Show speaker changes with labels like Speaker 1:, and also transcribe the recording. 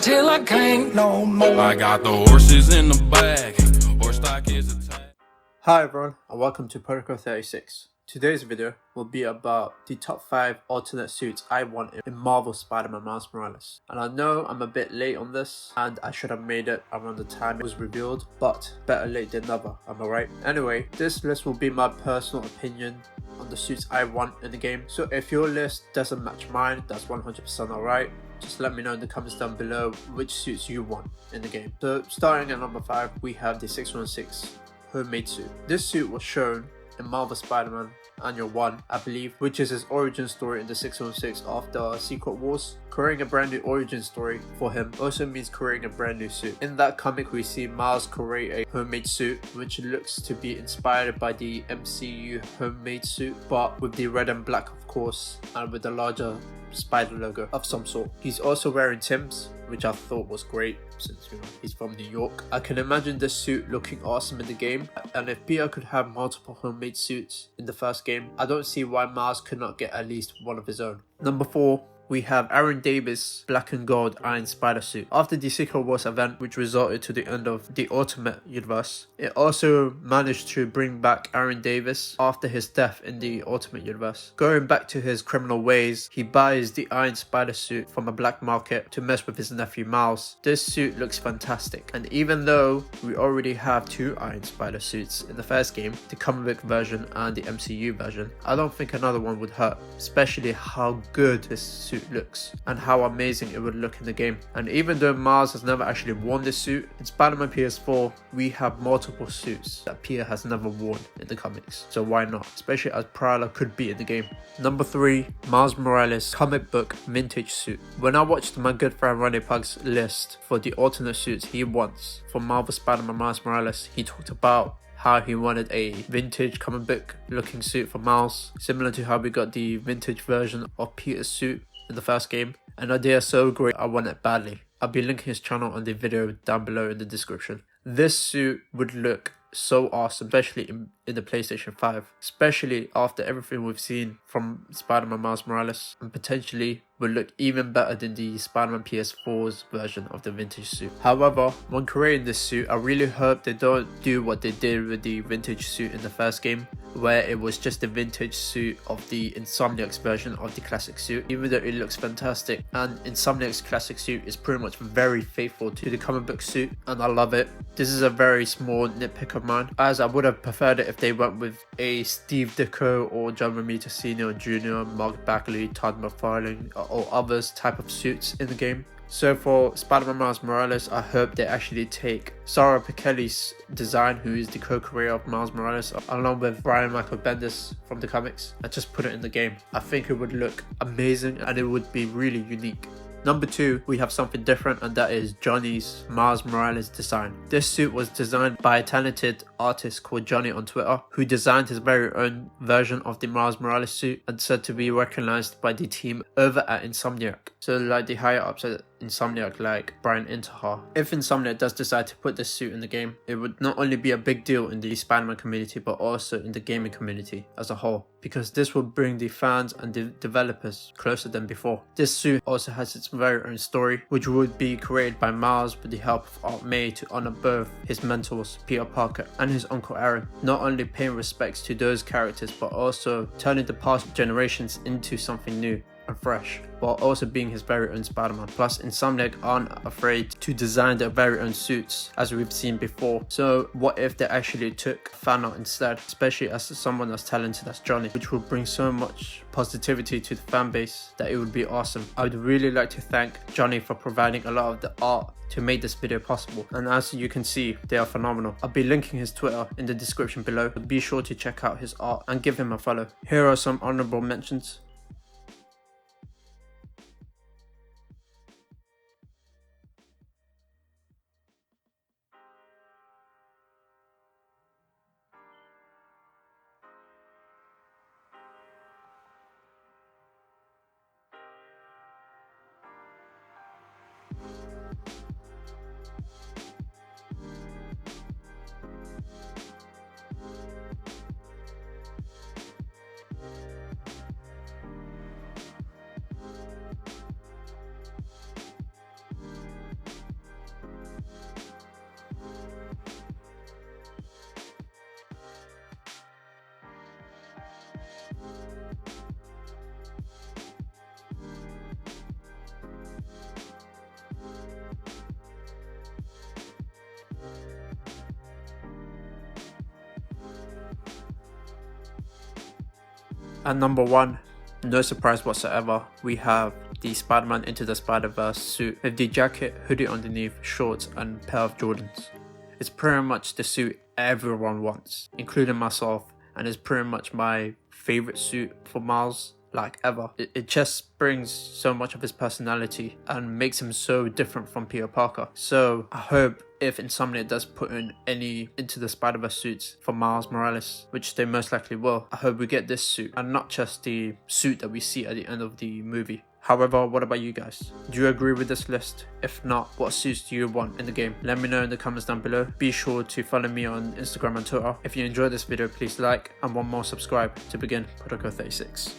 Speaker 1: till I can't no more. I got the horses in the bag. Horse stock is a tag.
Speaker 2: Hi everyone and welcome to Protocol 36. Today's video will be about the top 5 alternate suits I want in Marvel Spider-Man Miles Morales. And I know I'm a bit late on this and I should have made it around the time it was revealed, but better late than never, am I right? Anyway, this list will be my personal opinion on the suits I want in the game. So if your list doesn't match mine, that's 100% alright. Just let me know in the comments down below which suits you want in the game. So starting at number 5, we have the 616 homemade suit. This suit was shown in Marvel Spider-Man Annual 1, I believe, which is his origin story in the 616 after Secret Wars. Creating a brand new origin story for him also means creating a brand new suit. In that comic we see Miles create a homemade suit which looks to be inspired by the MCU homemade suit, but with the red and black of course, and with the larger spider logo of some sort. He's also wearing Tim's, which I thought was great since he's from New York. I can imagine this suit looking awesome in the game, and if Peter could have multiple homemade suits in the first game, I don't see why Miles could not get at least one of his own. Number 4, we have Aaron Davis' black and gold Iron Spider suit. After the Secret Wars event, which resulted to the end of the Ultimate Universe, it also managed to bring back Aaron Davis after his death in the Ultimate Universe. Going back to his criminal ways, he buys the Iron Spider suit from a black market to mess with his nephew Miles. This suit looks fantastic, and even though we already have 2 Iron Spider suits in the first game, the comic book version and the MCU version, I don't think another one would hurt, especially how good this suit looks and how amazing it would look in the game. And even though Miles has never actually worn this suit, in Spider-Man PS4 we have multiple suits that Peter has never worn in the comics, so why not, especially as Prowler could be in the game. Number 3, Miles Morales comic book vintage suit. When I watched my good friend Ronny Pugs list for the alternate suits he wants for Marvel Spider-Man Miles Morales, he talked about how he wanted a vintage comic book looking suit for Miles, similar to how we got the vintage version of Peter's suit in the first game. An idea so great I want it badly. I'll be linking his channel on the video down below in the description. This suit would look so awesome, especially in the PlayStation 5, especially after everything we've seen from Spider-Man Miles Morales, and potentially will look even better than the Spider-Man PS4's version of the vintage suit. However, when creating this suit, I really hope they don't do what they did with the vintage suit in the first game, where it was just the vintage suit of the Insomniac's version of the classic suit. Even though it looks fantastic, and Insomniac's classic suit is pretty much very faithful to the comic book suit, and I love it. This is a very small nitpick of mine, as I would have preferred it if they went with a Steve Ditko or John Romita Sr. Jr., Mark Bagley, Todd McFarlane, or others type of suits in the game. So for Spider-Man Miles Morales, I hope they actually take Sara Pichelli's design, who is the co-creator of Miles Morales, along with Brian Michael Bendis from the comics, and just put it in the game. I think it would look amazing and it would be really unique. Number 2, we have something different, and that is Johnny's Miles Morales design. This suit was designed by a talented artist called Johnny on Twitter, who designed his very own version of the Miles Morales suit and said to be recognized by the team over at Insomniac. So like the higher ups at Insomniac, like Brian Intihar. If Insomniac does decide to put this suit in the game, it would not only be a big deal in the Spider-Man community, but also in the gaming community as a whole, because this will bring the fans and the developers closer than before. This suit also has its very own story, which would be created by Miles with the help of Aunt May to honor both his mentors, Peter Parker and his Uncle Aaron, not only paying respects to those characters, but also turning the past generations into something new and fresh, while also being his very own Spider-Man. Plus, Insomniac aren't afraid to design their very own suits, as we've seen before. So what if they actually took fan art instead, especially as someone as talented as Johnny, which would bring so much positivity to the fan base that it would be awesome. I would really like to thank Johnny for providing a lot of the art to make this video possible, and as you can see, they are phenomenal. I'll be linking his Twitter in the description below, but be sure to check out his art and give him a follow. Here are some honorable mentions. At number 1, no surprise whatsoever, we have the Spider-Man Into the Spider-Verse suit with the jacket, hoodie underneath, shorts and pair of Jordans. It's pretty much the suit everyone wants, including myself, and it's pretty much my favorite suit for Miles like ever. It just brings so much of his personality and makes him so different from Peter Parker. So I hope if Insomniac does put in any Into the Spider-Verse suits for Miles Morales, which they most likely will, I hope we get this suit and not just the suit that we see at the end of the movie. However, what about you guys? Do you agree with this list? If not, what suits do you want in the game? Let me know in the comments down below. Be sure to follow me on Instagram and Twitter. If you enjoyed this video, please like, and one more subscribe to begin Protocol 36.